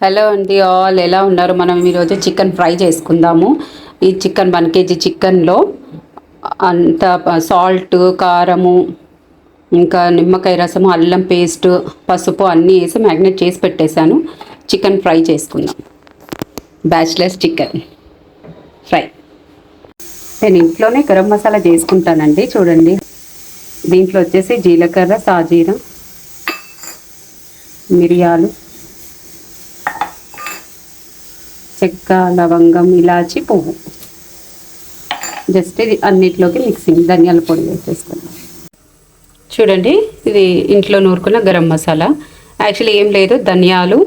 Hello అండి, all ఎలా ఉన్నారు? మనం ఈరోజు చికెన్ ఫ్రై చేసుకుందాము. ఈ చికెన్ 1 kg చికెన్లో అంత సాల్ట్, కారము, ఇంకా నిమ్మకాయ రసము, అల్లం పేస్ట్, పసుపు అన్నీ వేసి మ్యాగ్నేట్ చేసి పెట్టేశాను. చికెన్ ఫ్రై చేసుకుందాం. Bachelors chicken fry. నేను ఇంట్లోనే గరం మసాలా చేసుకుంటానండి. చూడండి, దీంట్లో వచ్చేసి జీలకర్ర, సాజీరా, మిరియాలు, చెక్క, లవంగం, ఇలాచి, పువ్వు. జస్ట్ ఇది అన్నిట్లోకి మిక్సింగ్. ధనియాల పొడి వేసేసుకుందాం. చూడండి, ఇది ఇంట్లో నూరుకున్న గరం మసాలా. యాక్చువల్లీ ఏం లేదు, ధనియాలు,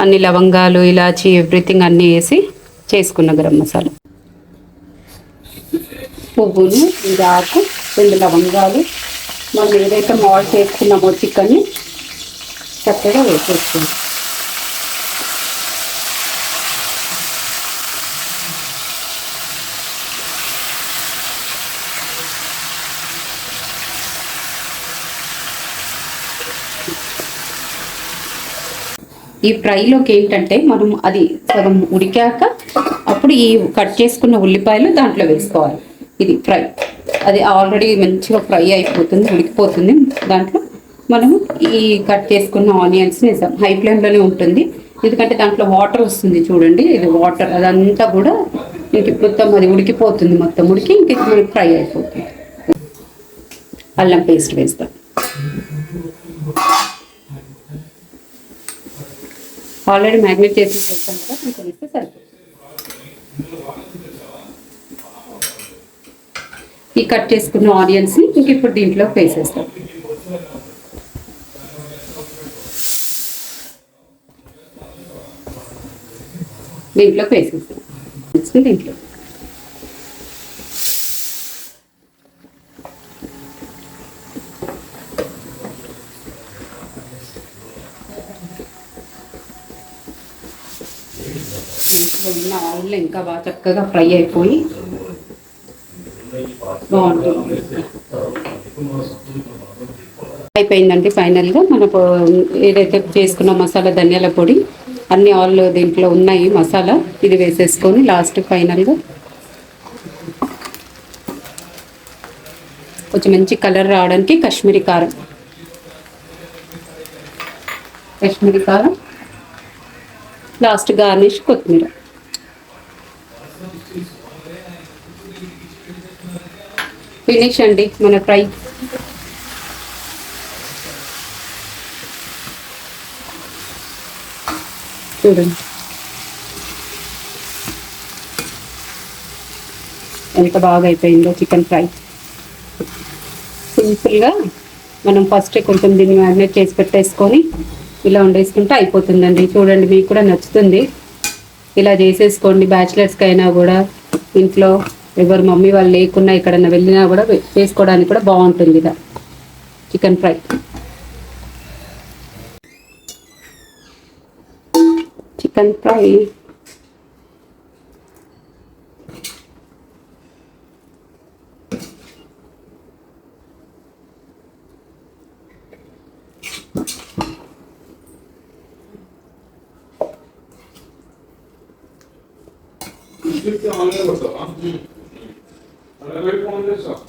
అన్ని లవంగాలు, ఇలాచి, ఎవ్రీథింగ్ అన్నీ వేసి చేసుకున్న గరం మసాలా. పువ్వులు, ఇది ఆకు, 2 లవంగాలు, మనం ఏదైతే మాల్ చేసుకున్నామో చికెన్ని చక్కగా వేసేసుకుందాం. ఈ ఫ్రైలోకి ఏంటంటే మనం అది సగం ఉడికాక అప్పుడు ఈ కట్ చేసుకున్న ఉల్లిపాయలు దాంట్లో వేసుకోవాలి. ఇది ఫ్రై. అది ఆల్రెడీ మంచిగా ఫ్రై అయిపోతుంది, ఉడికిపోతుంది. దాంట్లో మనము ఈ కట్ చేసుకున్న ఆనియన్స్ని వేసాం. హై ఫ్లేమ్లోనే ఉంటుంది, ఎందుకంటే దాంట్లో వాటర్ వస్తుంది. చూడండి, ఇది వాటర్ అదంతా కూడా ఇంక మొత్తం అది ఉడికిపోతుంది. మొత్తం ఉడికి ఇంక మనకి ఫ్రై అయిపోతుంది. అల్లం పేస్ట్ వేస్తాం. ఆల్రెడీ మ్యాగ్నేట్ చేసి వేస్తాం కదా, కొంచెం వేస్తే సరిపోతుంది. ఈ కట్ చేసుకున్న ఆనియన్స్ని ఇంక ఇప్పుడు దీంట్లో వేసేస్తాం. దీంట్లోకి వేసేస్తాం. దీంట్లో ఉన్న ఆయిల్లో ఇంకా బాగా చక్కగా ఫ్రై అయిపోయి బాగుంటుంది. అయిపోయిందండి. ఫైనల్గా మనకు ఏదైతే చేసుకున్న మసాలా, ధనియాల పొడి అన్ని ఆల్ దీంట్లో ఉన్నాయి మసాలా. ఇది వేసేసుకొని లాస్ట్ ఫైనల్గా కొంచెం మంచి కలర్ రావడానికి కాశ్మీరీ కారం, లాస్ట్ గార్నిష్ కొత్తిమీర. ఫినిష్ అండి మన ఫ్రై. చూడండి ఎంత బాగా అయిపోయిందో చికెన్ ఫ్రై. సింపుల్గా మనం ఫస్ట్ కొంచెం దీన్ని మ్యారినేట్ చేసి పెట్టేసుకొని ఇలా వండేసుకుంటే అయిపోతుందండి. చూడండి, మీకు కూడా నచ్చుతుంది. ఇలా చేసేసుకోండి. బ్యాచిలర్స్కి అయినా కూడా, ఇంట్లో ఎవరు మమ్మీ వాళ్ళు లేకున్నా ఎక్కడన్నా వెళ్ళినా కూడా చేసుకోవడానికి కూడా బాగుంటుంది ఇలా chicken fry. Chicken fry online కొడతావా? అలా పెట్టుకోండి సార్.